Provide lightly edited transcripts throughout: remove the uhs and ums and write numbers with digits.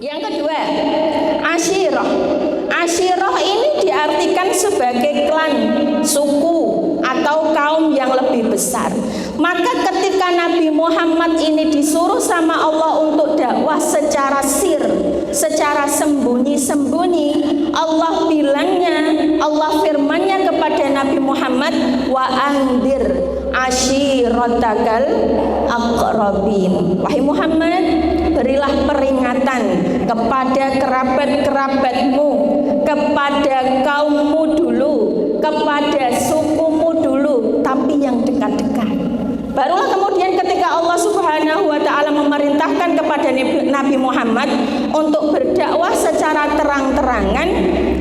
Yang kedua, asyirah. Asyirah ini diartikan sebagai klan, suku, atau kaum yang lebih besar. Maka ketika Nabi Muhammad ini disuruh sama Allah untuk dakwah secara sir, secara sembunyi-sembunyi, Allah bilangnya, Allah firmannya kepada Nabi Muhammad, wa andir ashiratakal aqrabin. Wahai Muhammad, berilah peringatan kepada kerabat-kerabatmu, kepada kaummu dulu, kepada sukumu dulu, tapi yang dekat-dekat. Barulah kemudian ketika Allah Subhanahu wa ta'ala memerintahkan kepada Nabi Muhammad untuk berdakwah secara terang-terangan,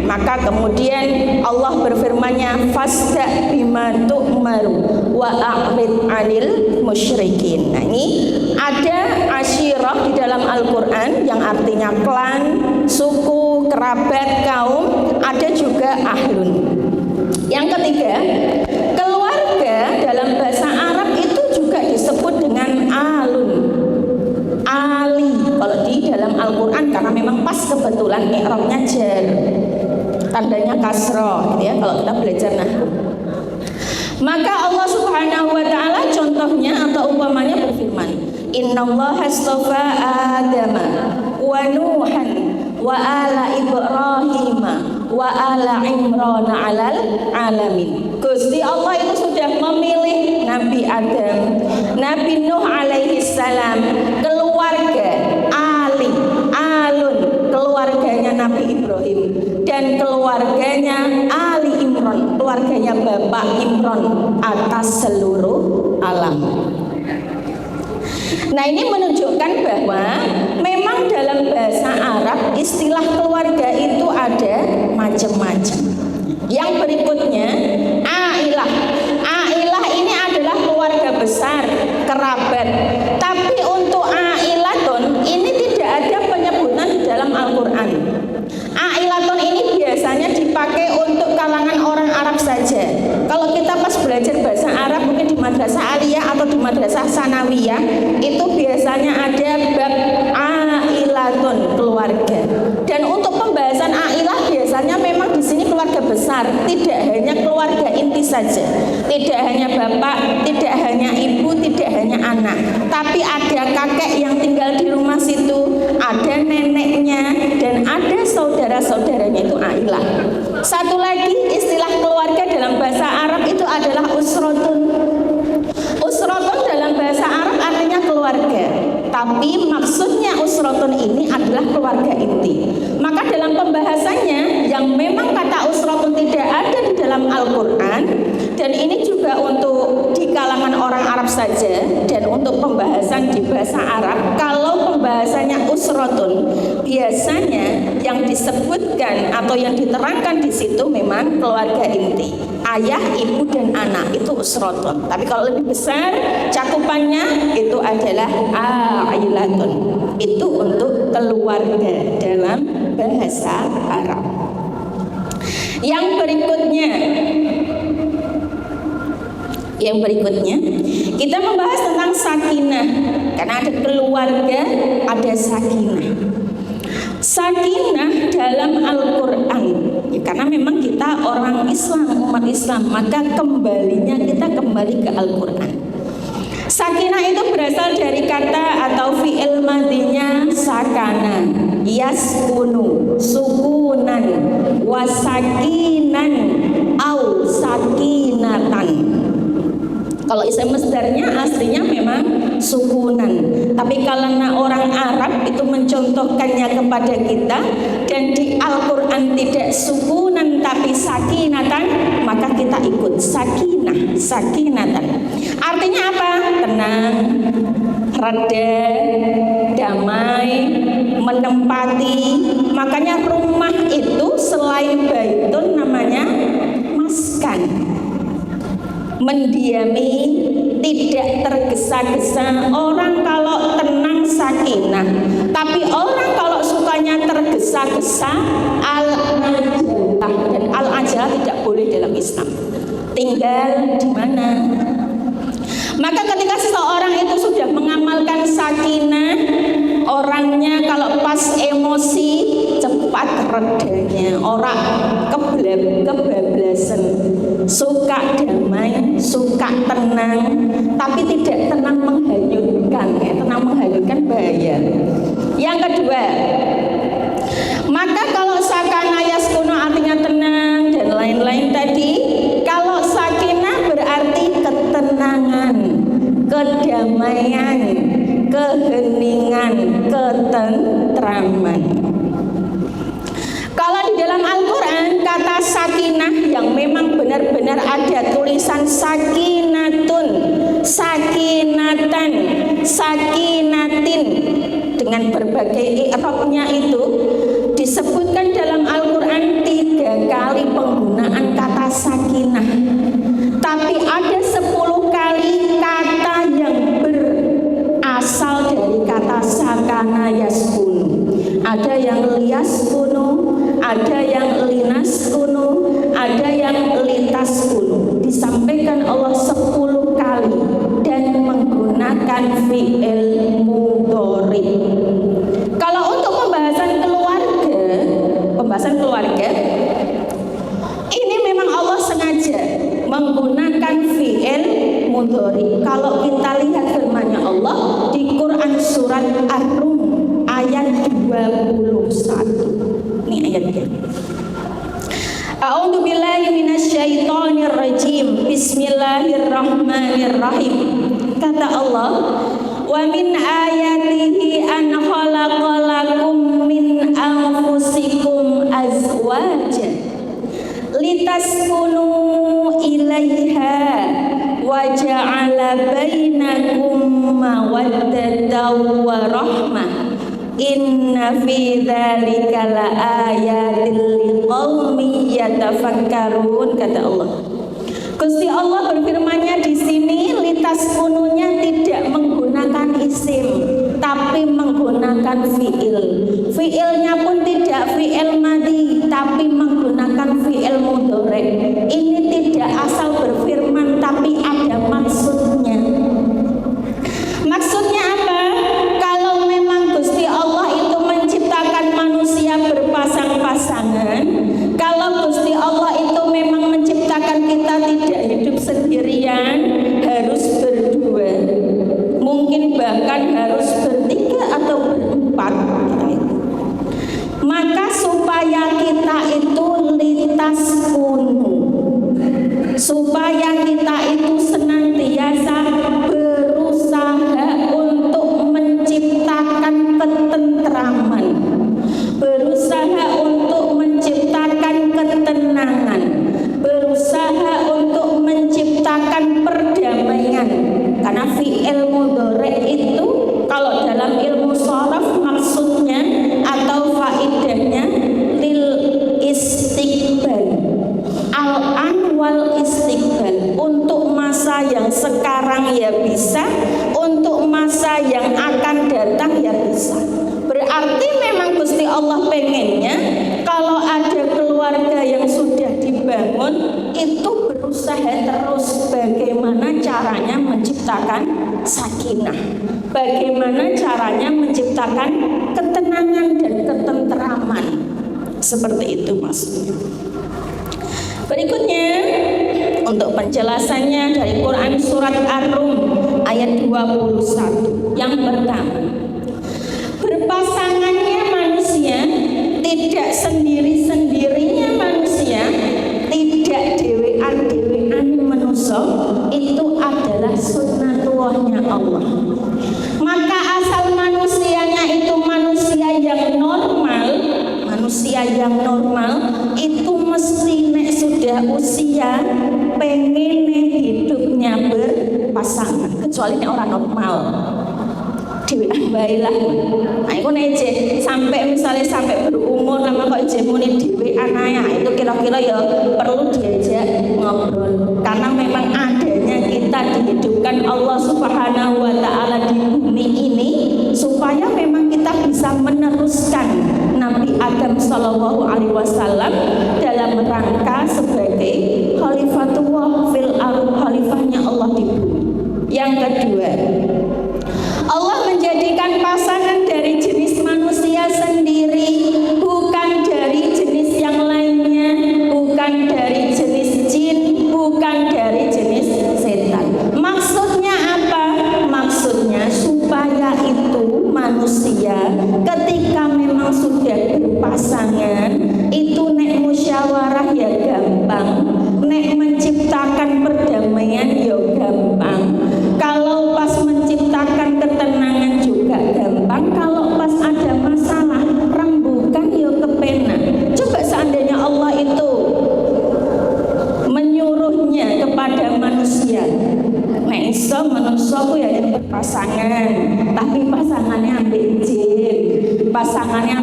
maka kemudian Allah berfirman-Nya, fasda bima tu'maru wa a'rid 'anil musyrikin. Nah, ini ada asyirah di dalam Al-Qur'an yang artinya klan, suku, kerabat, kaum, ada juga ahlun. Yang ketiga, keluarga dalam bahasa Arab itu juga disebut dengan alun, ali kalau di dalam Al-Quran, karena memang pas kebetulan i'rabnya jar, tandanya kasroh gitu ya kalau kita belajar nahwu. Maka Allah Subhanahu wa ta'ala contohnya atau umpamanya berfirman, innallaha astafa adama wa nuhan wa ala ibrahima wa ala imran alal alamin. Gusti Allah itu sudah memilih Nabi Adam, Nabi Nuh alaihi salam, keluarga Ali, alun, keluarganya Nabi Ibrahim, dan keluarganya Ali Imran, keluarganya Bapak Imran, atas seluruh alam. Nah, ini menunjukkan bahwa memang dalam bahasa Arab istilah keluarga itu ada macam-macam. Yang berikutnya, ailah. Ailah ini adalah keluarga besar, kerabat. Tapi untuk ailatun ini tidak ada penyebutan di dalam Al-Quran. Ailatun ini biasanya dipakai untuk kalangan orang Arab saja. Kalau kita pas belajar bahasa Arab mungkin di madrasah aliyah atau di madrasah sanawiyah, itu biasanya ada bab ailatun, keluarga. Dan untuk pembahasan ailah biasanya memang di sini keluarga besar, tidak hanya keluarga inti saja, tidak hanya bapak, tidak hanya ibu, tidak hanya anak, tapi ada kakek yang tinggal di rumah situ, ada neneknya, dan ada saudara-saudaranya, itu ailah. Satu lagi istilah keluarga dalam bahasa Arab itu adalah usratun. Usratun dalam bahasa Arab artinya keluarga, tapi maksudnya usratun ini adalah keluarga inti. Maka dalam pembahasannya yang memang kata usratun tidak ada di dalam Al-Quran, dan ini juga untuk di kalangan orang Arab saja, dan untuk pembahasan di bahasa Arab, kalau pembahasannya usratun, biasanya yang disebutkan atau yang diterangkan di situ memang keluarga inti, ayah, ibu, dan anak, itu usratun. Tapi kalau lebih besar cakupannya itu adalah ailatun, itu untuk keluarga dalam bahasa Arab. Yang berikutnya kita membahas tentang sakinah, karena ada keluarga, ada sakinah. Sakinah dalam Al-Quran, ya, karena memang kita orang Islam, umat Islam, maka kembalinya kita kembali ke Al-Quran. Sakinah itu berasal dari kata atau fi'il madinya sakana, yaskunu, sukunan, wasakinan, au sakinatan. Kalau isim masdarnya aslinya memang sukunan, tapi karena orang Arab itu mencontohkannya kepada kita, dan di Al-Quran tidak sukunan tapi sakinatan, maka kita ikut sakinah, sakinatan. Artinya apa? Tenang, reda, damai, menempati. Makanya rumah itu selain baitun namanya maskan, mendiami, tidak tergesa-gesa. Orang kalau tenang sakinah, tapi orang kalau sukanya tergesa-gesa al-ajalah, dan al-ajalah tidak boleh dalam Islam. Tinggal di mana? Maka ketika seseorang itu sudah mengamalkan sakinah, orangnya kalau pas emosi cepat redanya, orang kebablasan, suka damai, suka tenang, tapi tidak tenang menghanyutkan. Tenang menghanyutkan bahaya. Yang kedua, maka kalau sakana yaskunu artinya tenang dan lain-lain tadi. Kalau sakinah berarti ketenangan, kedamaian, keheningan, ketentraman. Kalau di dalam Al-Quran kata sakinah yang memang benar-benar ada tulisan sakinatun, sakinatan, sakinatin dengan berbagai i'rabnya itu disebutkan dalam Al-Quran 3 kali penggunaan kata sakinah. Tapi ada 10 kali kata yang berasal dari kata sakana yaskunu. Ada yang liyaskunu, ada yang linaskunu, ada yang litaskunu. Disampaikan Allah 10 kali dan menggunakan fi'il mudhari. Kalau untuk pembahasan keluarga, ini memang Allah sengaja menggunakan fi'il mudhari. Kalau kita lihat firman-Nya Allah di Quran surat Ar-Rum ayat 21. Ini ayatnya. A'udzu billahi minasyaitonir rajim. Bismillahirrahmanirrahim. Kata Allah, wa min ayatihi an khalaqalakum min anfusikum azwaja litaskunu ilaiha wa ja'ala bainakum mawaddatan wa rahmah. Inna fi dzalika laayatil liqaumin yatafakkarun. Kata Allah, Gusti Allah berfirman-Nya di sini, litaskununya tidak menggunakan isim tapi menggunakan fi'il. Fi'ilnya pun tidak fi'il madhi tapi menggunakan fi'il mudhari. Ini tidak asal berfirman tapi ada maksudnya. Maksudnya apa? Kalau memang Gusti Allah itu menciptakan manusia berpasang-pasangan, kalau Gusti Allah itu memang menciptakan kita tidak hidup sendirian, harus berdua, mungkin bahkan harus bertiga atau berempat, maka supaya kita itu litaskunu, supaya kita itu senantiasa berusaha untuk menciptakan ketentraman, berusaha untuk menciptakan ketenangan, berusaha untuk menciptakan perdamaian. Karena fi'il mudhari itu kalau dalam ilmu sharaf maksudnya atau faidahnya lil istiqbal, al-an wal istiqbal, untuk masa yang sekarang ya bisa, untuk masa yang akan datang ya bisa. Berarti memang Gusti Allah pengennya kalau ada keluarga yang sudah dibangun itu berusaha terus bagaimana caranya menciptakan sakinah, bagaimana caranya menciptakan ketenangan dan ketentraman. Seperti itu maksudnya. Berikutnya untuk penjelasannya dari Quran surat Ar-Rum ayat 21. Yang pertama, berpasangannya manusia, tidak sendiri-sendirinya manusia, tidak dewean-dewean manusia, itu adalah sunnatullahnya Allah. Maka asal manusianya itu manusia yang normal, itu mesti nek sudah usia pengen hidupnya berpasangan, kecuali nek orang normal. Dewean bae lah. Nah, iku nek sampai misalnya sampai berumur lama kok ije muni dewean ae, itu kira-kira ya perlu diajak ngobrol. Karena memang adanya kita dihidupkan Allah Subhanahu wa taala di bumi ini supaya memang kita bisa meneruskan Nabi Adam Shallallahu Alaihi Wasallam dalam rangka sebagai khalifatullah fil ardh, khalifahnya Allah di bumi. Yang kedua, Allah menjadikan pasangan dari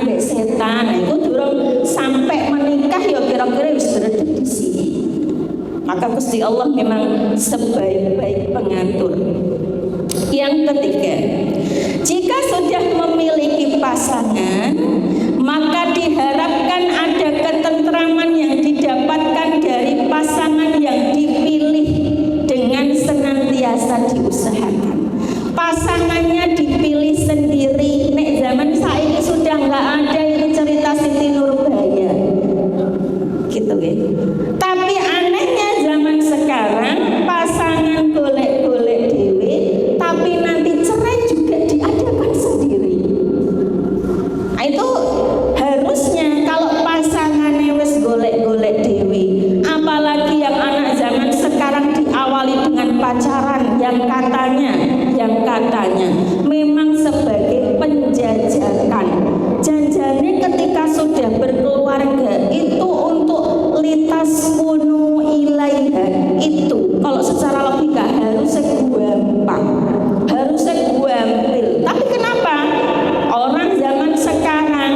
ambek setan. Nah, itu durung sampai menikah ya kira-kira wis berada di sini. Maka Gusti Allah memang sebaik-baik pengatur. Yang ketiga, jika sudah memiliki pasangan, maka diharapkan ada ketentraman yang didapatkan dari pasangan yang dipilih dengan senantiasa diusahakan. Pasangannya dipilih sendiri. Nek zaman saiki sudah nggak ada itu cerita Siti Nurbaya, gitu ya. Tapi anehnya zaman sekarang pasangan golek-golek dewe, tapi nanti cerai juga diadakan sendiri. Nah, itu harusnya kalau pasangannya wis golek-golek dewe, apalagi yang anak zaman sekarang diawali dengan pacaran yang katanya memang sebagai penjajakan. Janjane ketika sudah berkeluarga itu untuk litas kunu ilaiha, itu kalau secara logika harusnya gampang, harusnya guampil. Tapi kenapa orang zaman sekarang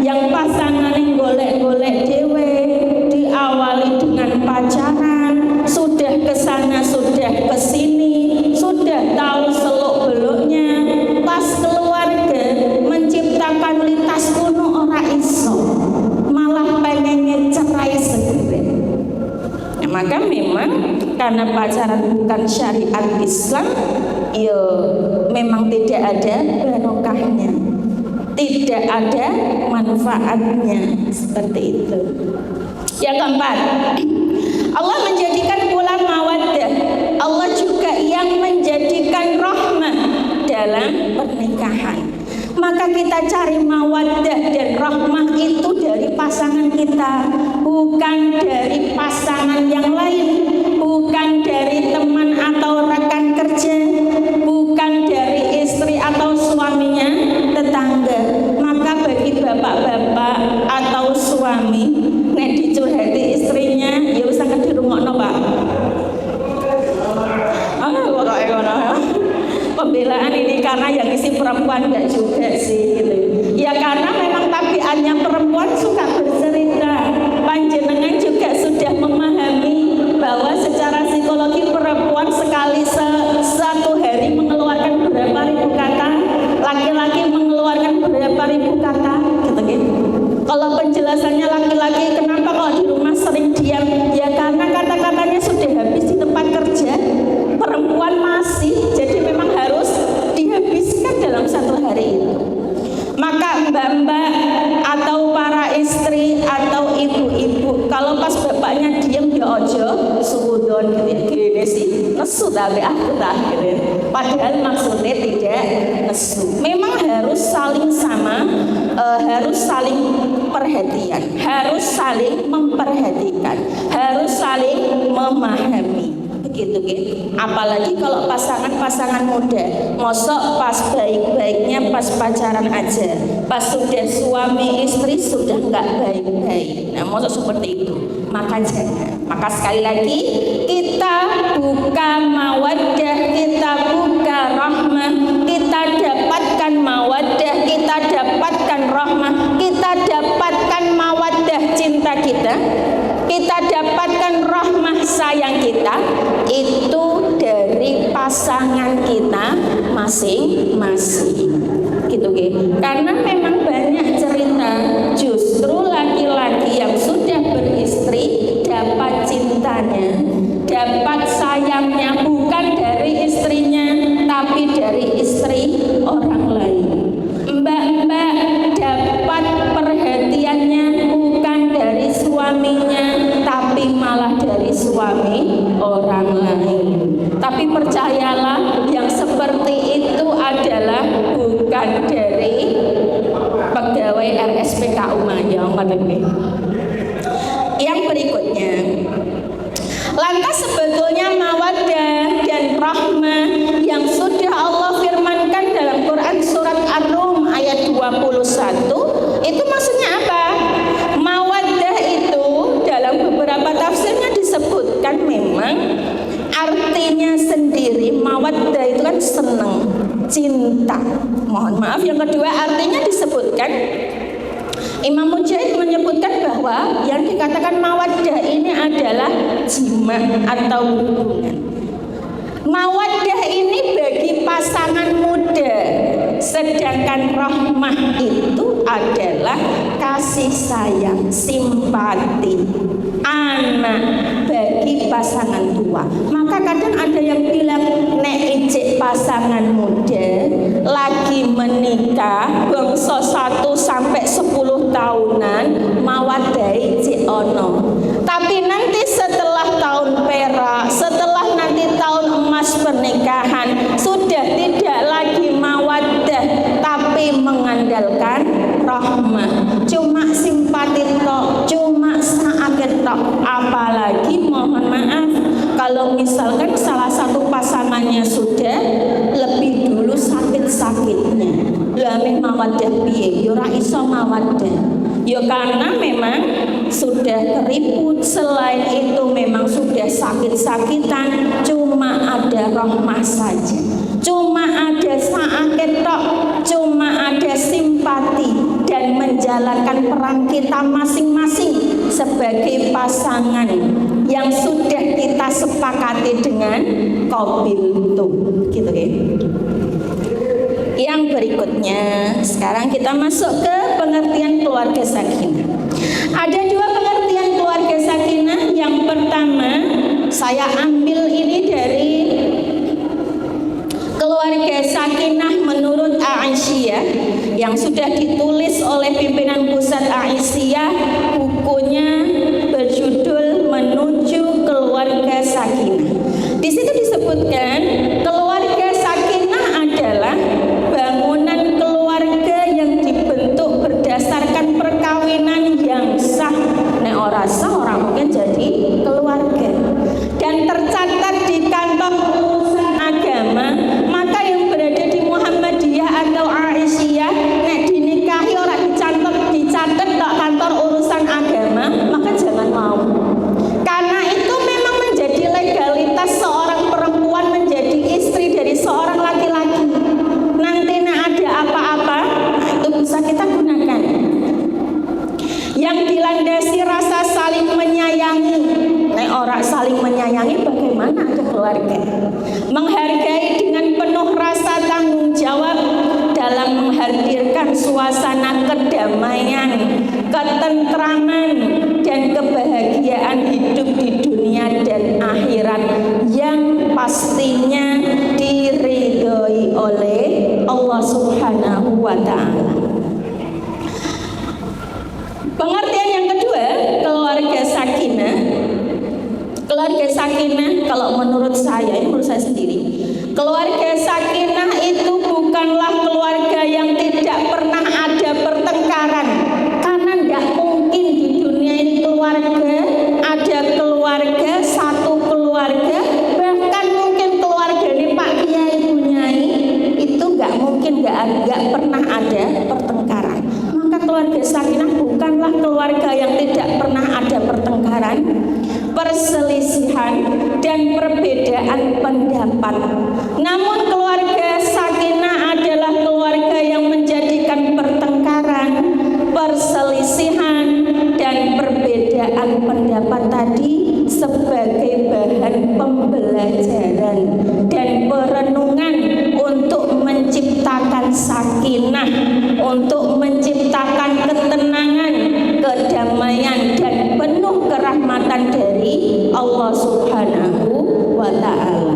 yang pasangannya golek-golek dewe, diawali dengan pacaran, sudah kesana sudah kesini, sudah tahu seluk beluknya, pas keluarga menciptakan lintas kuno ora iso, malah pengennya cerai segera. Nah, maka memang karena pacaran bukan syariat Islam, ya memang tidak ada barokahnya, tidak ada manfaatnya, seperti itu. Yang keempat, Allah menjadikan pula mawaddah. Allah juga yang menjadikan rahmah dalam pernikahan. Maka kita cari mawaddah dan rahmah itu dari pasangan kita, bukan dari pasangan yang lain, bukan dari teman atau rekan kerja, bukan dari istri atau suaminya, tetangga. Maka bagi bapak-bapak atau suami, nek dicurhati istrinya, ya wis sakit dirungokno, Pak. Pembelaan ini karena yang isi perempuan enggak juga sih gitu. Ya karena memang tabiatnya perempuan suka bercerita. Panjenengan juga sudah memahami bahwa secara psikologi perempuan sekali satu hari mengeluarkan berapa ribu kata, laki-laki mengeluarkan berapa ribu kata, gitu. Kalau penjelasannya laki-laki kenapa kalau di rumah sering diam, ya karena kata-katanya sudah habis di tempat kerja. Perempuan masih, jadi memang harus dihabiskan dalam satu hari itu. Maka mbak-mbak atau para istri atau ibu-ibu, kalau pas bapaknya diam ya ojo suudon gini sih, nesu tapi aku tak gitu. Padahal maksudnya tidak nesu. Memang harus saling sama, harus saling perhatian, harus saling memperhatikan, harus saling memahami. Gitu. Apalagi kalau pasangan-pasangan muda, mosok pas baik-baiknya pas pacaran aja, pas sudah suami istri sudah nggak baik-baik. Nah, mosok seperti itu, maka jangan. Maka sekali lagi kita buka mawaddah, kita buka rahmah, kita dapatkan mawaddah, kita dapatkan rahmah, kita dapatkan mawaddah cinta kita dapatkan rahmah sayang kita itu dari pasangan kita masing-masing, gitu. Karena memang banyak cerita justru laki-laki yang sudah beristri dapat cintanya, dapat sayangnya bukan dari istrinya tapi dari istri orang lain. Mbak-mbak dapat perhatiannya bukan dari suaminya tapi malah dari suami orang lain. Tapi percayalah, yang seperti itu adalah bukan dari pegawai RSPKU Mayang. Yang berikutnya, lantas sebetulnya mawaddah dan rahmah yang sudah Allah firmankan dalam Quran surat Ar-Rum ayat 21 itu maksudnya apa? Mawaddah itu dalam beberapa tafsirnya disebutkan memang artinya sendiri. Mawaddah itu kan senang, cinta. Mohon maaf, yang kedua artinya disebutkan Imam Mujahid menyebutkan bahwa yang dikatakan mawaddah ini adalah jima atau hubungan. Mawaddah ini bagi pasangan muda, sedangkan rahmah itu adalah kasih sayang, simpati, anak bagi pasangan tua. Maka kadang ada yang bilang, nek ijek pasangan muda lagi menikah bangsa 1 sampai 10 tahunan mawaddah ijek ono. Tapi nanti setelah tahun perak, setelah nanti tahun emas pernikahan, sudah tidak lagi mawaddah tapi mengandalkan rahmah. Cuma simpati tok, cuma saat tok. Apalagi mohon maaf kalau misalkan salah satu pasangannya sudah lebih dulu sakit-sakitnya. Lah meh mawaddah piye? Ya ora iso mawaddah. Ya karena memang sudah keriput, selain itu memang sudah sakit-sakitan, cuma ada rahmah saja, cuma ada sakit tok, cuma ada simpati dan menjalankan peran kita masing-masing sebagai pasangan yang sudah kita sepakati dengan qabiltu, gitu ya. Yang berikutnya, sekarang kita masuk ke pengertian keluarga sakinah. Ada 2 pengertian keluarga sakinah. Yang pertama, saya ambil ini dari keluarga sakinah menurut Aisyah yang sudah ditulis oleh pimpinan pusat Aisyah. Bukunya berjudul Menuju Keluarga Sakinah. Di situ disebutkan keluarga sakinah adalah bangunan keluarga yang dibentuk berdasarkan perkawinan yang sah. Nek ora sah orang mungkin jadi keluarga dan tercatat di kantor urusan agama. Maka yang berada di Muhammadiyah atau Aisyah nek dinikahi orang dicatat tok kantor urusan agama, maka jangan mau. Karena itu memang menjadi legalitas seorang perempuan menjadi istri dari seorang laki-laki. Nanti nek ada apa-apa, itu bisa kita gunakan. Yang dilandasi rasa saling menyayangi. Nek orang saling menyayangi bagaimana ada keluarga? Menghargai dengan penuh rasa tanggung jawab dalam menghadirkan suasana kedamaian, ketentraman dan kebahagiaan hidup di dunia dan akhirat yang pastinya diridhoi oleh Allah Subhanahu wa ta'ala. Pengertian yang kedua, keluarga sakinah. Keluarga sakinah kalau menurut saya, ini menurut saya sendiri, keluarga sakinah itu bukanlah keluarga yang tidak pernah ada pertengkaran. Karena tidak mungkin di dunia ini keluarga, ada keluarga, satu keluarga, bahkan mungkin keluarga ini Pak Kiai Bu Nyai, itu nggak mungkin, nggak pernah ada pertengkaran. Maka keluarga sakinah bukanlah keluarga yang tidak pernah ada pertengkaran, perselisihan dan perbedaan pendapat. Namun keluarga sakinah adalah keluarga yang menjadikan pertengkaran, perselisihan dan perbedaan pendapat tadi sebagai bahan pembelajaran dan perenungan untuk menciptakan sakinah, untuk menciptakan ketenangan, kedamaian dan penuh kerahmatan dari Allah Subhanahu wa ta'ala.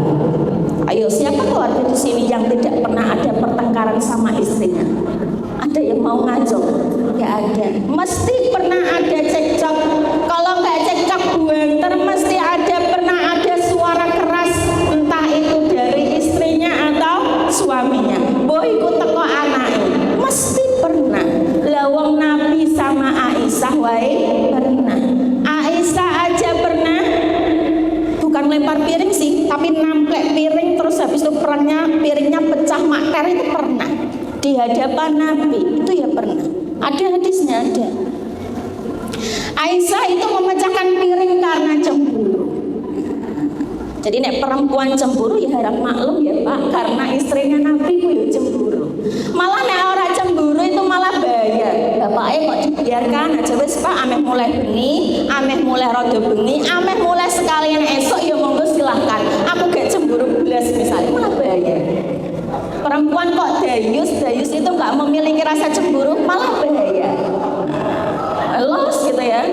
Ayo, siapa keluarga di sini yang tidak pernah ada pertengkaran sama istrinya? Ada yang mau ngajak? Nggak ada. Mesti pernah ada cekcok. Kalau nggak cekcok buanter, mesti pernah ada suara keras, entah itu dari istrinya atau suaminya. Boy ku teko anake, mesti pernah. Lawang Nabi sama Aisyah wae pernah. Aisyah aja pernah, bukan lempar piring sih, tapi namplek piring terus habis itu piringnya pecah maker, itu pernah. Di hadapan Nabi itu ya pernah. Ada hadisnya, ada. Aisyah itu memecahkan piring karena cemburu. Jadi nek perempuan cemburu ya harap maklum ya Pak, karena istrinya Nabi itu ya cemburu. Malah nek orang cemburu itu malah bahaya. Bapaknya kok dibiarkan aja wis Pak, ameh mulai bengi, ameh mulai rada bengi, ameh mulai sekalian esok ya monggo silahkan. Aku gak cemburu belas misalnya, malah bahaya. Perempuan kok dayus itu nggak memiliki rasa cemburu, malah bahaya. Los gitu ya.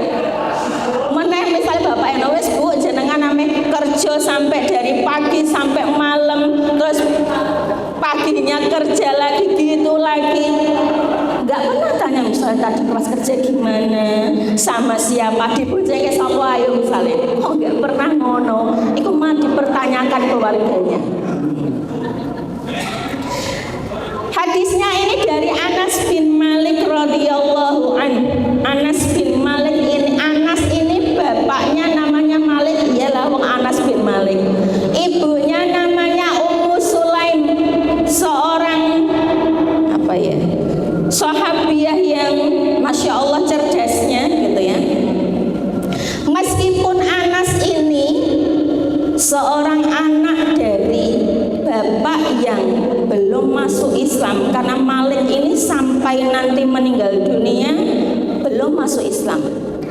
Meneh misalnya bapak yang wis Bu jenengan ameh kerja sampai dari pagi sampai malam, terus paginya kerja lagi gitu lagi. Nggak pernah tanya misalnya tadi pas kerja gimana, sama siapa, dibojengke sapa ayo misalnya. Kok nggak pernah ngono. Iku mah dipertanyakan keluarganya. Hadisnya ini dari Anas bin Malik radhiyallahu anhu. Anas bin Malik ini bapaknya namanya Malik, iyalah wong Anas bin Malik. Ibunya namanya Ummu Sulaim, seorang sahabiah yang masya Allah cerdasnya gitu ya. Meskipun Anas ini seorang anak dari bapak yang belum masuk Islam, karena Malik ini sampai nanti meninggal dunia belum masuk Islam.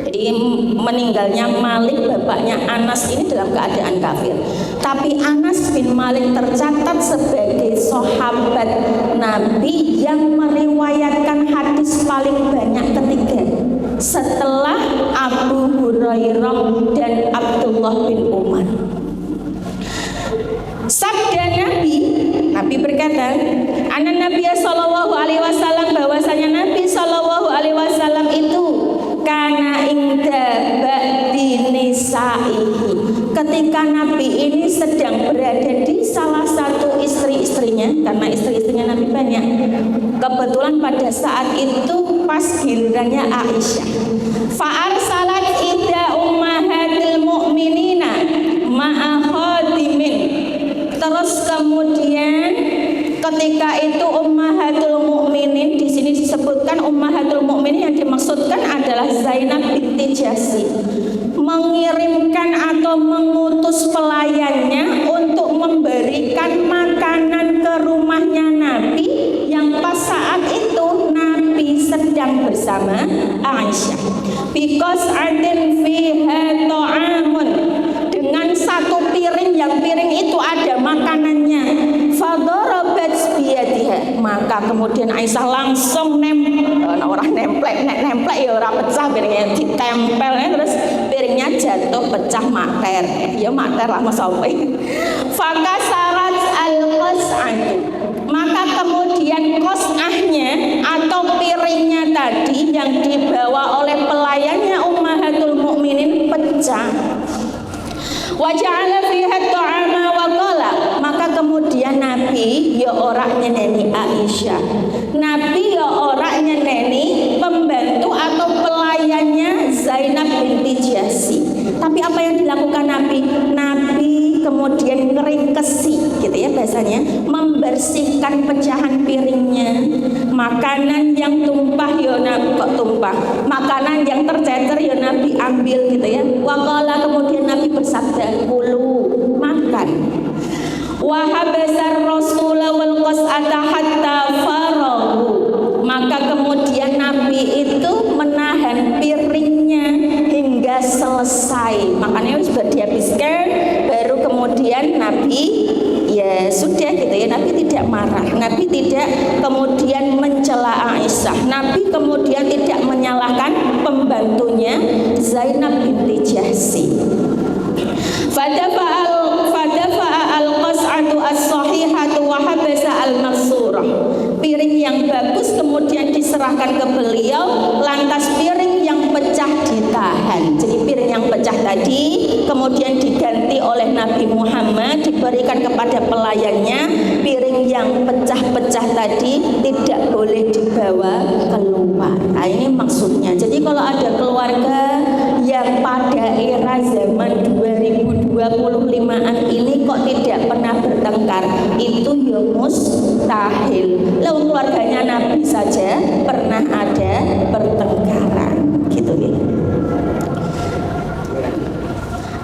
Jadi meninggalnya Malik bapaknya Anas ini dalam keadaan kafir. Tapi Anas bin Malik tercatat sebagai sahabat Nabi yang meriwayatkan hadis paling banyak ketiga setelah Abu Hurairah dan Abdullah bin Umar. Sabda Nabi berkata, anak Nabi sallallahu alaihi wasallam, bahwasanya Nabi sallallahu alaihi wasallam itu kana inda ba'di nisaihi, ketika Nabi ini sedang berada di salah satu istri-istrinya, karena istri-istrinya Nabi banyak. Kebetulan pada saat itu pas gilirannya Aisyah. Fa'arsalat ida ummahatil mu'minina ma'a khadimin. Terus kemudian ketika itu Ummahatul Mukminin, di sini disebutkan Ummahatul Mukminin yang dimaksudkan adalah Zainab binti Jahsy, mengirimkan atau mengutus pelayannya untuk memberikan makanan ke rumahnya Nabi yang pas saat itu Nabi sedang bersama Aisyah. Because adin fiha ta'amun, dengan satu piring, yang piring itu ada makanannya. Fadarabat biyadiha, maka kemudian Aisyah langsung orang nemplek ya ora pecah, piringnya ditempel terus piringnya jatuh pecah mater. Ya mater lah Mas Opi. Fakasarat al-qas'atu, maka kemudian qas'ahnya atau piringnya tadi yang dibawa oleh pelayannya Ummahatul Mukminin pecah. Wa ja'ala fiha ta'ama wa qala, maka kemudian Nabi ya ora nyeneni Aisyah, Nabi ya ora nyeneni pembantu atau pelayannya Zainab binti Jahsy. Tapi apa yang dilakukan Nabi? Nabi kemudian ngeringkesi gitu ya bahasanya, membersihkan pecahan piringnya. Makanan yang tumpah ya Nabi, kok tumpah, makanan yang tercecer ya Nabi ambil gitu ya. Waqala, kemudian Nabi bersabda, kulu, makan. Wa habasar rasul wal qas'ata hatta farahu, maka kemudian Nabi itu menahan piringnya hingga selesai. Makanya sudah dihabiskan, baru kemudian Nabi ya sudah gitu ya, Nabi tidak marah, Nabi tidak kemudian mencela Aisyah, Nabi kemudian tidak menyalahkan pembantunya Zainab binti Jahsy. Fadafa'a al-qas'atu as-sahihatu wa habasa al-maksurah, piring yang bagus kemudian diserahkan ke beliau, lantas piring yang pecah ditahan. Jadi piring yang pecah tadi kemudian diganti oleh Nabi Muhammad, diberikan kepada pelayannya. Piring yang pecah-pecah tadi tidak boleh dibawa keluar. Nah ini maksudnya. Jadi kalau ada keluarga yang pada era zaman 2025an ini kok tidak pernah bertengkar, itu ya mustahil. Lalu keluarganya Nabi saja pernah ada pertengkaran gitu ya.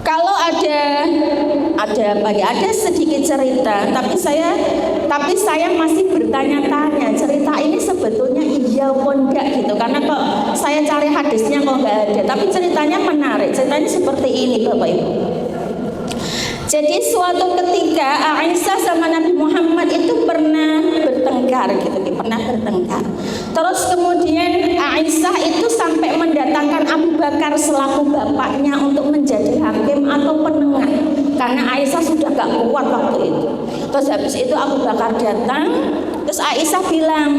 Kalau ada sedikit cerita, tapi saya masih bertanya-tanya, cerita ini sebetulnya iya beliau pun enggak gitu, karena kok saya cari hadisnya kok nggak ada, tapi ceritanya menarik. Ceritanya seperti ini Bapak Ibu. Jadi suatu ketika Aisyah sama Nabi Muhammad itu pernah bertengkar gitu, pernah bertengkar. Terus kemudian Aisyah itu sampai mendatangkan Abu Bakar selaku bapaknya untuk menjadi hakim atau penengah, karena Aisyah sudah gak kuat waktu itu. Terus habis itu Abu Bakar datang, terus Aisyah bilang,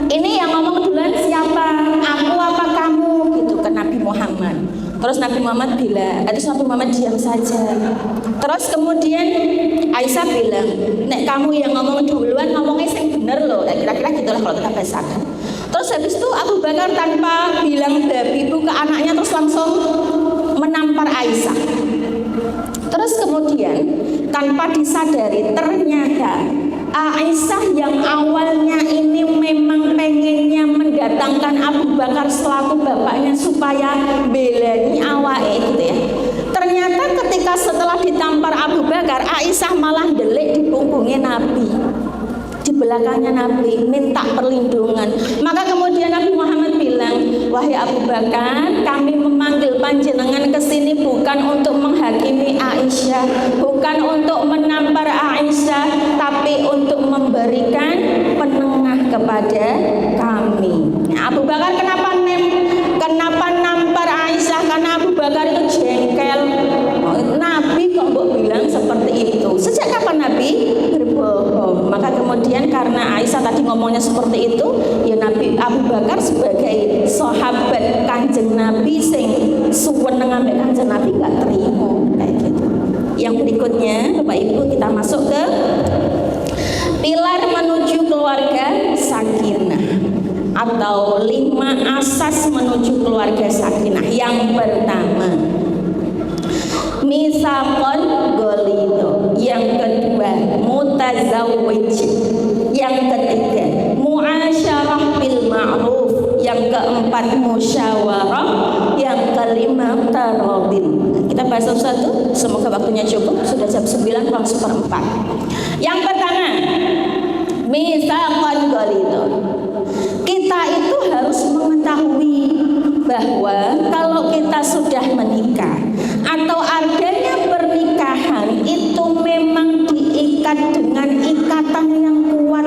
ini yang ngomong duluan siapa? Aku apa kamu? Gitu ke Nabi Muhammad. Terus Nabi Muhammad bilang, terus Nabi Muhammad diam saja. Terus kemudian Aisyah bilang, nek kamu yang ngomong duluan, ngomongnya yang bener loh. Kira-kira gitulah kalau kita bahasakan. Terus habis itu Abu Bakar tanpa bilang babi bu ke anaknya, terus langsung menampar Aisyah. Terus kemudian tanpa disadari ternyata Aisyah yang awalnya ini memang pengennya mendatangkan Abu Bakar selaku bapaknya supaya belani awake gitu ya. Ternyata ketika setelah ditampar Abu Bakar, Aisyah malah delik di punggungnya Nabi, di belakangnya Nabi, minta perlindungan. Maka kemudian Nabi Muhammad bilang, wahai Abu Bakar, kami memanggil panjenengan ke sini bukan untuk menghakimi Aisyah, bukan untuk menampar Aisyah, tapi untuk memberikan penengah kepada kami. Nah, Abu Bakar kenapa nampar Aisyah? Karena Abu Bakar itu jengkel. Nabi kok bilang seperti itu. Sejak kapan Nabi berbohong? Maka kemudian karena Aisyah tadi ngomongnya seperti itu, ya Nabi Abu Bakar sebagai sahabat Kanjeng Nabi sing suweneng ambek Kanjeng Nabi gak terima kayak gitu. Yang berikutnya Bapak Ibu, kita masuk ke pilar menuju keluarga sakinah atau 5 asas menuju keluarga sakinah. Yang pertama, misaqon ghalidho. Yang kedua, mutazawwij. Yang ketiga, muasyarah bil ma'ruf. Yang keempat, musyawarah. Yang kelima, taradin. Kita bahas satu-satu, semoga waktunya cukup. Sudah jam 9 kurang seperempat. Yang pertama, misaqon ghalidho. Kita itu harus mengetahui bahwa kalau kita sudah menikah atau adanya pernikahan itu memang diikat dengan ikatan yang kuat,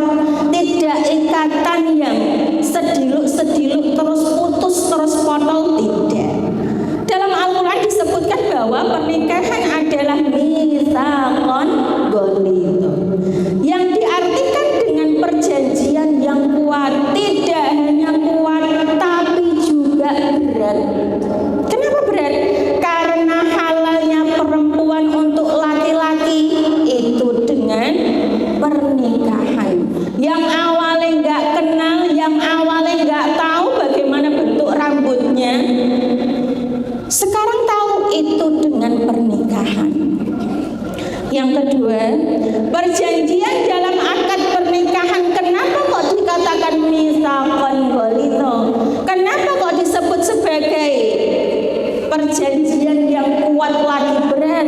tidak ikatan yang sediluk-sediluk terus putus terus potong, tidak. Dalam Al-Quran disebutkan bahwa pernikahan adalah mitsaqon ghalidho, yang diartikan dengan perjanjian yang kuat, tidak hanya kuat tapi juga berat. Kenapa berat? Karena halalnya perempuan untuk laki-laki itu dengan pernikahan. Yang awalnya nggak kenal, yang awalnya nggak tahu bagaimana bentuk rambutnya, sekarang tahu itu dengan pernikahan. Yang kedua, perjanjian dalam akad pernikahan. Kenapa kok dikatakan mitsaqon ghalidho? Kenapa kok disebut sebagai perjanjian yang kuat lagi berat?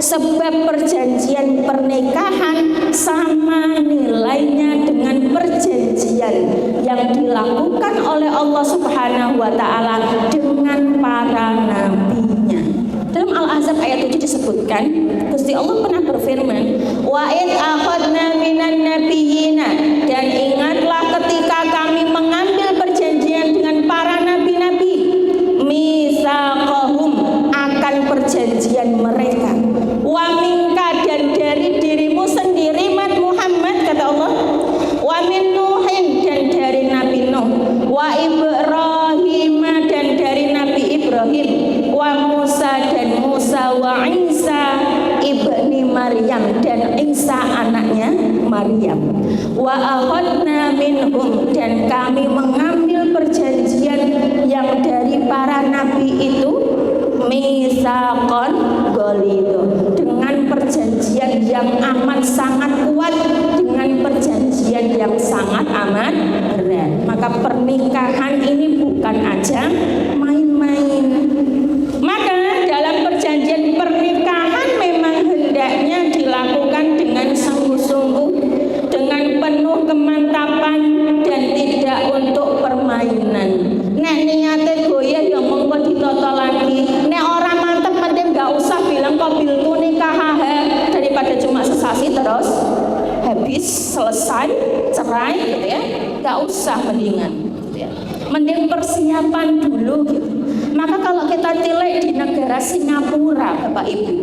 Sebab perjanjian pernikahan sama nilainya dengan perjanjian yang dilakukan oleh Allah Subhanahu wa Ta'ala dengan para nabinya. Dalam Al-Ahzab ayat 7 disebutkan, Gusti Allah pernah berfirman, wa id akhadna minan nabiyyina, dan ingatlah ketika kami mengambil perjanjian dengan para nabi-nabi, mitsaqahum, akan perjanjian mereka, wa minka, dan dari dirimu sendiri Muhammad, kata Allah, wa min Nuhin, dan dari Nabi Nuh, wa Ibrahim, dan dari Nabi Ibrahim, wa Musa, dan Musa, wa Isa ibni Maryam, dan Isa anaknya Maryam, wa akhadna minhum, dan kami mengambil perjanjian yang dari para nabi itu mitsaqon ghalidho, dengan perjanjian yang amat sangat kuat, dengan perjanjian yang sangat amat berat. Maka pernikahan ini bukan aja main-main. Maka dalam perjanjian pernikahan memang hendaknya dilakukan dengan sungguh-sungguh, dengan penuh kemantapan, dan tidak untuk selesai cerai gitu ya, nggak usah mendingan gitu ya. Mending persiapan dulu gitu. Maka kalau kita tilik di negara Singapura Bapak Ibu,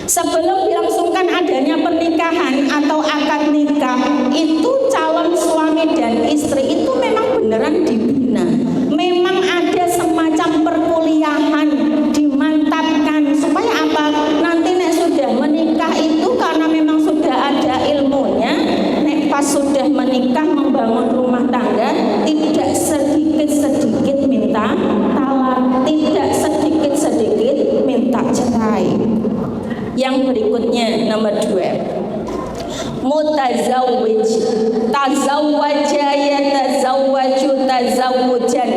sebelum dilangsungkan adanya pernikahan atau akad nikah, itu calon suami dan istri itu memang beneran dibina. Memang ada semacam perkuliahan, dimantapkan supaya apa? Nanti nek sudah menikah itu karena memang sudah ada ilmunya, nek pas sudah menikah membangun rumah tangga, tidak sedikit-sedikit minta talak, tidak sedikit-sedikit minta cerai. Yang berikutnya nomor 2, mutazawwij, tazawwaja yatazawwaju tazawwujan,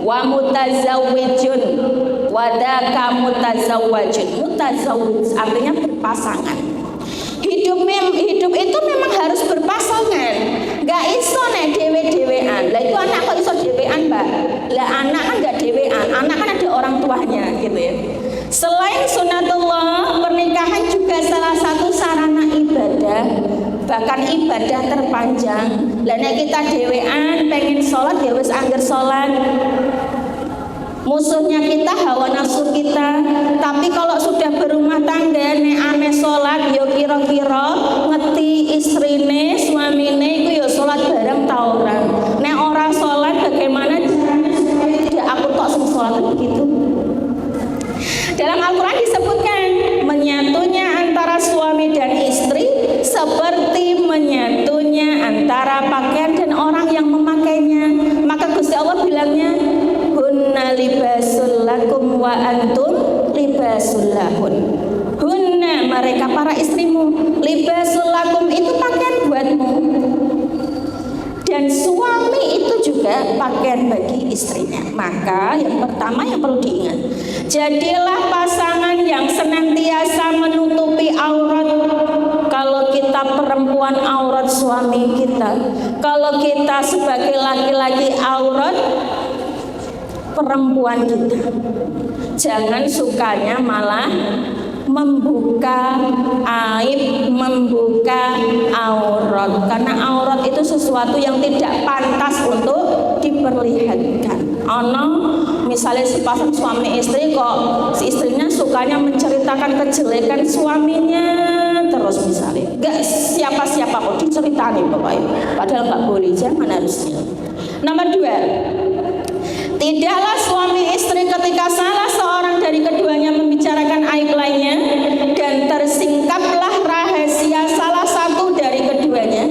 wa mutazawwijun wadaka mutazawwajun. Mutazawwij artinya berpasangan. Hidup itu memang harus berpasangan. Gak iso nek dewe-dewean. Lah itu anak kok iso dewean, Mbak? Lah anak kan gak dewean, anak kan ada orang tuanya gitu ya. Selain sunatullah, pernikahan juga salah satu sarana ibadah, bahkan ibadah terpanjang. Lah nek kita dewean pengen sholat ya wis angger sholat. Musuhnya kita hawa nafsu kita. Tapi kalau sudah berumah tangga nek ane sholat yo kira-kira ngeti istrine suamine iku yo sholat bareng ta ora. Nek ora sholat bagaimana caranya supaya tidak aku tok sing sholat begitu. Dalam Al-Quran disebutkan menyatunya antara suami dan istri seperti menyatunya antara pakaian dan orang yang memakainya. Maka Gusti Allah bilangnya hunna libasul lakum wa antum libasul lahun. Hunna mereka para istrimu, libasul lakum itu pakaian buatmu, dan suami itu juga pakaian bagi istrinya. Maka yang pertama yang perlu diingat, jadilah pasangan yang senantiasa menutupi aurat. Kalau kita perempuan aurat suami kita, kalau kita sebagai laki-laki aurat perempuan kita. Jangan sukanya malah membuka aib, membuka aurat, karena aurat itu sesuatu yang tidak pantas untuk diperlihatkan. Misalnya sepasang suami istri kok si istrinya sukanya menceritakan kejelekan suaminya terus, misalnya gak siapa-siapa kok diceritani pokoknya, padahal gak boleh, jangan harusnya. Nomor 2, tidaklah suami istri ketika salah seorang dari keduanya membicarakan aib lainnya dan tersingkaplah rahasia salah satu dari keduanya,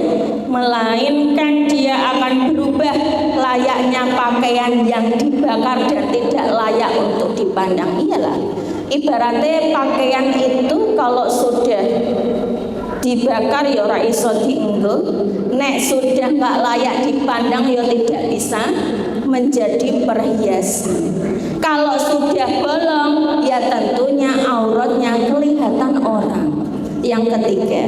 melainkan dia akan berubah layaknya pakaian yang dibakar dan tidak layak untuk dipandang. Iyalah, ibaratnya pakaian itu kalau sudah dibakar ya ora iso dienggo, nek sudah nggak layak dipandang ya tidak bisa menjadi perhiasan. Kalau sudah bolong ya tentunya auratnya kelihatan orang. Yang ketiga,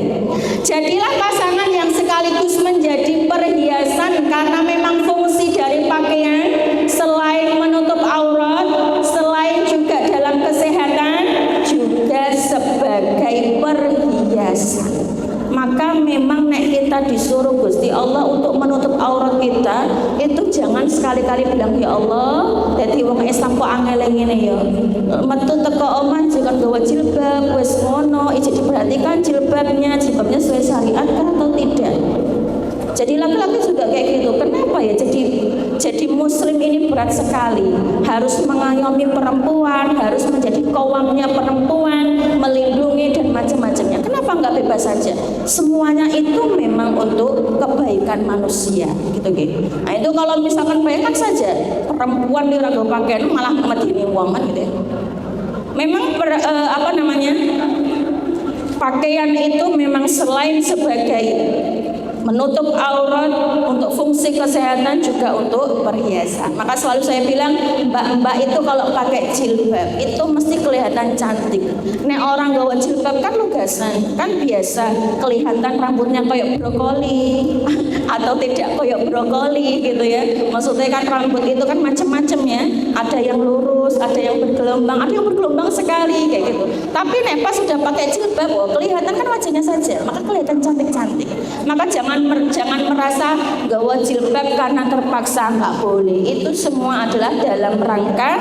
jadilah pasangan yang sekaligus menjadi perhiasan, karena memang fungsi dari pakaian selain menutup aurat, selain juga dalam kesehatan, juga sebagai perhiasan. Maka memang nek kita disuruh Gusti Allah untuk menutup aurat kita, itu jangan sekali-kali bilang ya Allah, jadi wong Islam kok angel ngene ya. Metu teko omah jangan gawa jilbab, wis ngono, iki diperhatikan jilbabnya sesuai syariat kan atau tidak. Jadi laki-laki juga kayak gitu. Kenapa ya jadi muslim ini berat sekali, harus mengayomi perempuan, harus menjadi kawamnya perempuan, melindungi dan macam-macamnya. Kenapa nggak bebas saja? Semuanya itu memang untuk kebaikan manusia, gitu. Nah itu kalau misalkan bayangkan saja perempuan di ragu pakaian malah medeni wong gitu ya. Memang pakaian itu memang selain sebagai menutup aurat, untuk fungsi kesehatan, juga untuk perhiasan. Maka selalu saya bilang, mbak-mbak itu kalau pakai jilbab itu mesti kelihatan cantik. Nek orang gawa jilbab kan lugasan, kan biasa kelihatan rambutnya kayak brokoli atau tidak kayak brokoli gitu ya. Maksudnya kan rambut itu kan macam-macam ya. Ada yang lurus, ada yang bergelombang, ada yang bergelombang sekali kayak gitu. Tapi nek pas sudah pakai jilbab, oh, kelihatan kan wajahnya saja, maka kelihatan cantik-cantik. Maka jangan merasa gawa jilbab karena terpaksa, nggak boleh. Itu semua adalah dalam rangka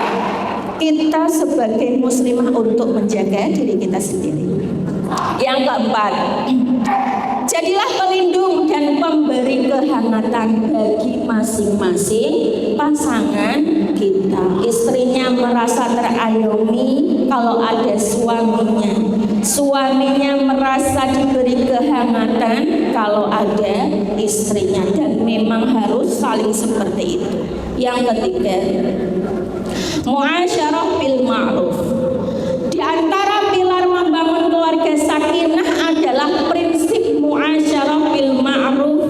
kita sebagai muslimah untuk menjaga diri kita sendiri. Yang keempat, jadilah pelindung dan pemberi kehangatan bagi masing-masing pasangan kita. Istrinya merasa terayomi kalau ada suaminya. Suaminya merasa diberi kehangatan kalau ada istrinya. Dan memang harus saling seperti itu. Yang ketiga, muasyarah bil ma'ruf. Di antara pilar membangun keluarga sakinah adalah prinsip muasyarah bil ma'ruf.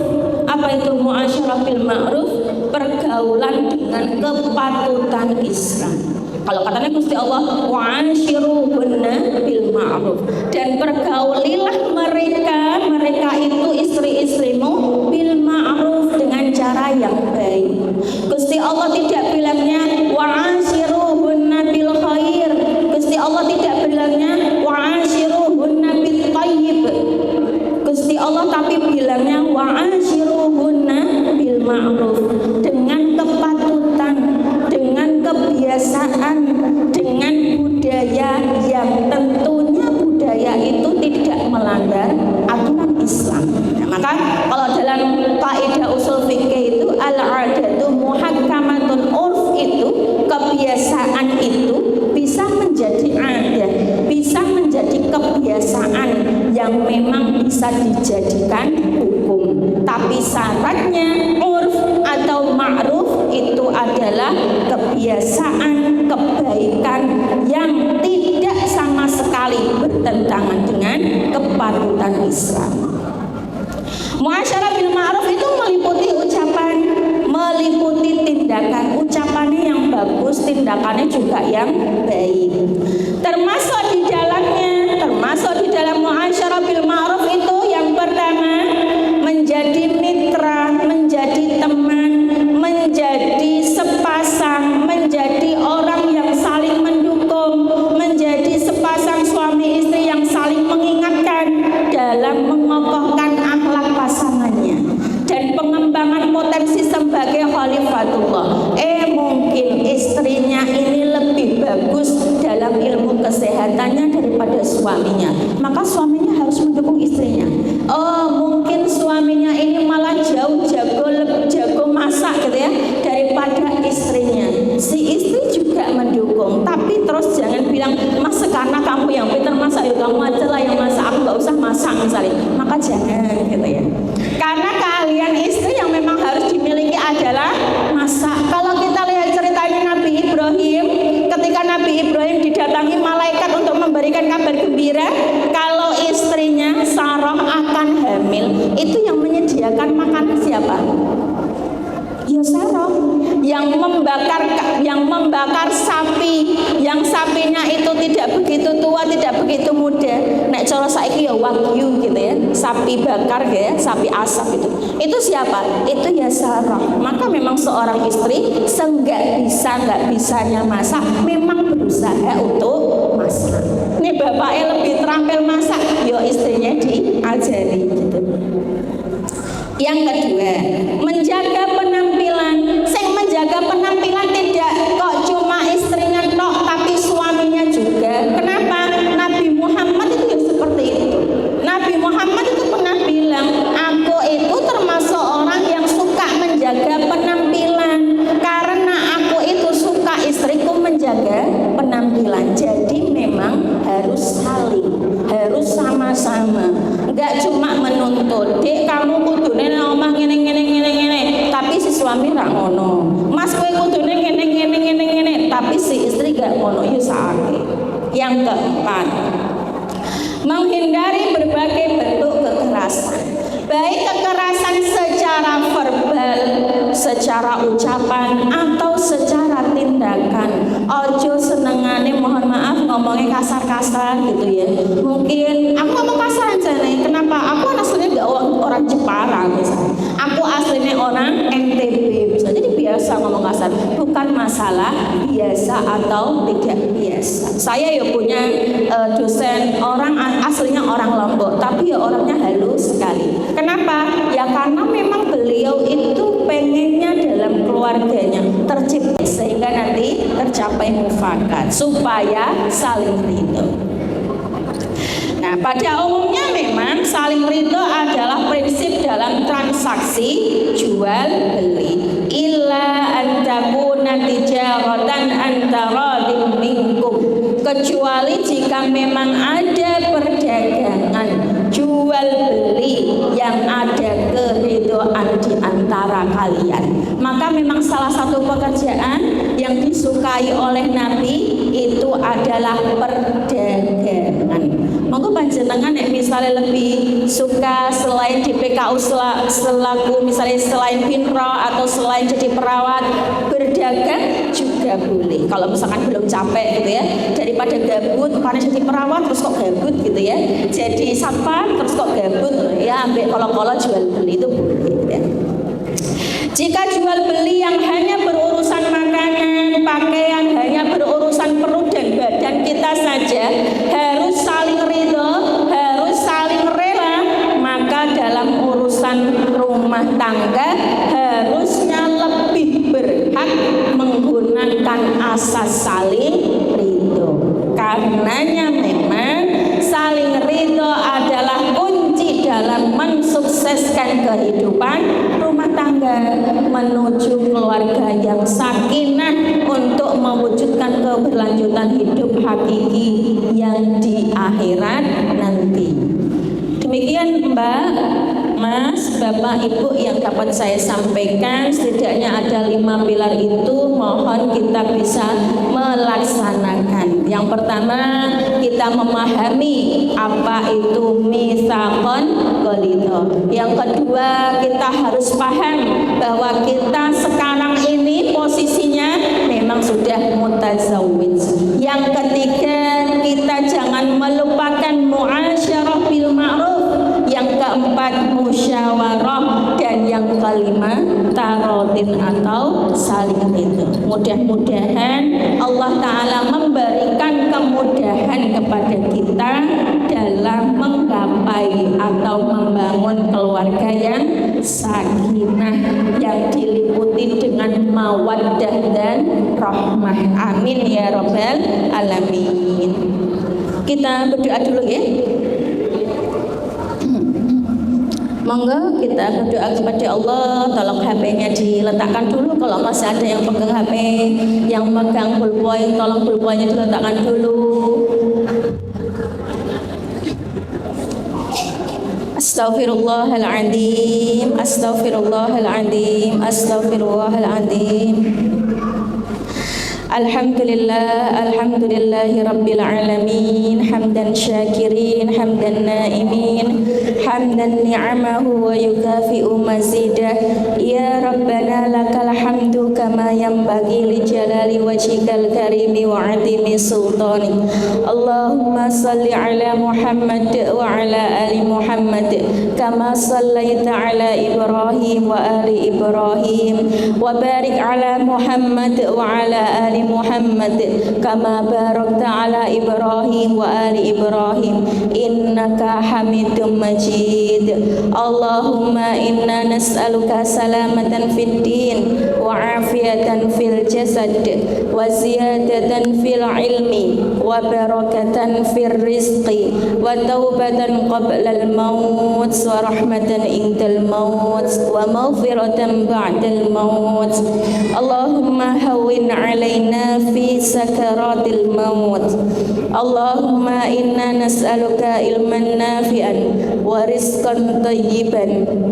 Apa itu muasyarah bil ma'ruf? Pergaulan dengan kepatutan Islam. Kalau katanya Gusti Allah, wa'ashiruhunna bil ma'ruf, dan pergaulilah mereka itu istri-istrimu bil ma'ruf, dengan cara yang baik. Gusti Allah tidak bilangnya wa'ashiruhunna bil khair. Gusti Allah tidak bilangnya wa'ashiruhunna bil thayyib. Gusti Allah tapi bilangnya wa'ashiruhunna bil ma'ruf, dengan kepatutan, dengan kebiasaan, dengan budaya yang tentunya budaya itu tidak melanggar aturan Islam. Nah, maka kalau dalam kaidah usul fikih itu al-'adatu muhakkamatun, urf itu, kebiasaan itu bisa menjadi adat, bisa menjadi kebiasaan yang memang bisa dijadikan hukum. Tapi syaratnya urf atau ma'ruf itu adalah kebiasaan, kebaikan yang tidak sama sekali bertentangan dengan kepatutan Islam. Muasyarah bil ma'ruf itu meliputi ucapan, meliputi tindakan. Ucapannya yang bagus, tindakannya juga yang baik. Termasuk di dalam muasyarah bil ma'ruf itu yang pertama, menjadi mitra, menjadi teman, menjadi sepasang, menjadi orang yang saling mendukung, menjadi sepasang suami istri yang saling mengingatkan dalam mengokohkan akhlak pasangannya dan pengembangan potensi sebagai khalifatullah. Mungkin istrinya ini lebih bagus dalam ilmu kesehatannya daripada suaminya, maka suaminya harus mendukung istrinya. Mungkin suaminya ini malah jauh jago masak gitu ya daripada istrinya. Si istri juga mendukung, tapi terus jangan bilang, mas karena kamu yang pintar masak, ya kamu aja lah yang masak, aku nggak usah masak misalnya. Maka jangan gitu ya. Karena keahlian istri yang memang harus dimiliki adalah masak. Kalau kita lihat ceritanya Nabi Ibrahim, ketika Nabi Ibrahim didatangi malaikat untuk memberikan kabar gembira kalau istrinya Sarah akan hamil, itu yang menyediakan makanan siapa? Ya Sarah. Yang membakar sapi, yang sapinya itu tidak begitu tua, tidak begitu muda. Nek cara saiki ya wagyu gitu ya, sapi bakar ya, sapi asap itu. Itu siapa? Itu ya Sarah. Maka memang seorang istri nggak bisanya masak, memang berusaha untuk masak. Ini bapaknya lebih terampil masak, yo istrinya diajari gitu. Yang kedua, menjaga penampilan. Menjaga penampilan tidak kok cuma istrinya tok, tapi suaminya juga. Kenapa? Nabi Muhammad itu ya seperti itu. Nabi Muhammad itu pernah bilang, aku itu termasuk orang yang suka menjaga penampilan, karena aku itu suka istriku menjaga penampilan. Jadi memang harus saling, harus sama-sama. Enggak cuma menuntut, dek kamu kudune omah ngene, tapi si suami ra ngono. Mas kowe kudune ngene, tapi si istri gak ngono, ya sakit. Yang keempat, menghindari berbagai bentuk kekerasan. baik kekerasan secara verbal, secara ucapan atau secara tindakan. Ojo senengane, mohon maaf ngomongnya kasar-kasar gitu ya. Mungkin aku ngomong kasar aja nih, kenapa? Aku aslinya gak orang Jepara misalnya, aku aslinya orang NTB misalnya, jadi biasa ngomong kasar. Bukan masalah biasa atau tidak biasa. Saya ya punya dosen orang aslinya orang Lombok, tapi ya orangnya halus sekali. Kenapa? Ya karena memang beliau itu pengennya dalam keluarganya tercipta sehingga nanti tercapai mufakat supaya saling ridho. Nah, pada umumnya memang saling ridho adalah prinsip dalam transaksi jual beli. Illa an takuna tijaratan antara minkum, kecuali jika memang ada perdagangan jual beli yang ada keridhaan di antara kalian, maka memang salah satu pekerjaan yang disukai oleh Nabi itu adalah perdagangan. Monggo panjenengan nek misalnya lebih suka selain di PKU selaku misalnya selain pinro atau selain jadi perawat, berdagang juga boleh. Kalau misalkan belum capek gitu ya, daripada gabut karena jadi perawat terus kok gabut gitu ya, jadi satpam terus kok gabut ya, ambil kalau jual beli itu boleh gitu ya. Jika jual beli yang hanya berurusan makanan, pakaian, hanya berurusan perut dan badan kita saja, harus saling ridho, harus saling rela, maka dalam urusan rumah tangga harusnya lebih berhak menggunakan asas saling ridho. Karenanya memang saling ridho adalah kunci dalam mensukseskan kehidupan rumah tangga menuju keluarga yang sakinah untuk mewujudkan keberlanjutan hidup hakiki yang di akhirat nanti. Demikian Mbak, Mas, Bapak, Ibu yang dapat saya sampaikan. Setidaknya ada 5 pilar itu, mohon kita bisa melaksanakan. Yang pertama, kita memahami apa itu mitsaqon ghalidho. Yang kedua, kita harus paham bahwa kita sekarang ini posisinya memang sudah mutazawwij. Yang ketiga, kita jangan melupakan muasyarah bil ma'ruf. Yang keempat, musyawarah. Dan yang kelima, tarodin atau saling ridho. Mudah-mudahan Allah Ta'ala memberikan kemudahan kepada kita dalam menggapai atau membangun keluarga yang sakinah, yang diliputi dengan mawaddah dan rahmah. Amin ya rabbal alamin. Kita berdoa dulu ya. Monggo kita berdoa kepada Allah. Tolong HP-nya diletakkan dulu. Kalau masih ada yang pegang HP, yang megang pulpoin, tolong pulpoinnya diletakkan dulu. Astaghfirullahaladzim, astaghfirullahaladzim, astaghfirullahaladzim. Alhamdulillah, alhamdulillahi rabbil alamin. Hamdan syakirin, hamdan naimin, hamdan ni'amahu wa yukafi'u mazidah. Ya Rabbana lakal hamdu kama yanbaghi li jalali wajhikal karimi wa 'azimi sultani. Allahumma salli ala Muhammad wa ala ali Muhammad kama sallaita ala Ibrahim wa ali Ibrahim, wa barik ala Muhammad wa ala ali Muhammad kama barakta ala Ibrahim wa ali Ibrahim innaka Hamidum Majid. Allahumma inna nas'aluka salamatan fid din wa afiyatan fil jasad wa ziyadatan fil ilmi wa barakatan fir rizqi wa taubatan qabla al maut wa rahmatan indal maut wa maghfiratan ba'dal maut. Allahumma hawwin alaina علينا في سكرات الموت. اللهم إنا نسألك علما نافعا ورزقا طيبا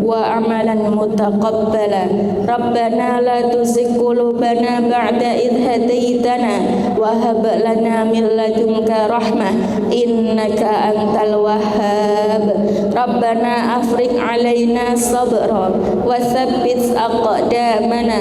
وعملا متقبلا. ربنا لا تزغ قلوبنا بعد إذ هديتنا وهب لنا من لدنك رحمة إنك أنت الوهاب. ربنا أفرغ علينا صبرا وثبت أقدامنا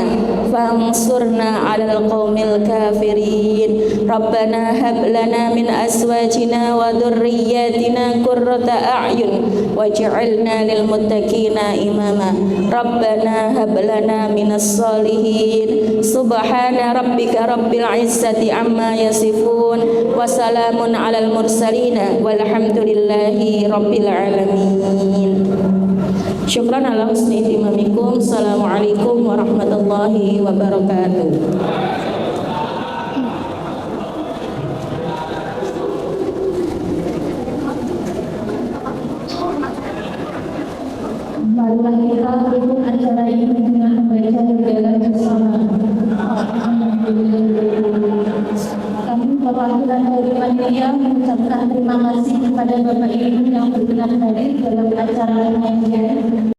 فانصرنا على القوم الكافرين. ربنا هب لنا من أزواجنا وذرياتنا قرة أعين واجعلنا للمتقين إماما. ربنا هب لنا من الصالحين. سبحان ربك رب العزة عما يصفون وسلام على المرسلين والحمد لله رب العالمين. Syukran ala husni ihtimamikum. Assalamualaikum warahmatullahi wabarakatuh. Marilah kita tutup acara ini dengan membaca doa bersama. Kami perwakilan dari panitia mengucapkan terima kasih kepada Bapak Ibu yang berkenan hadir dalam acara pengajian.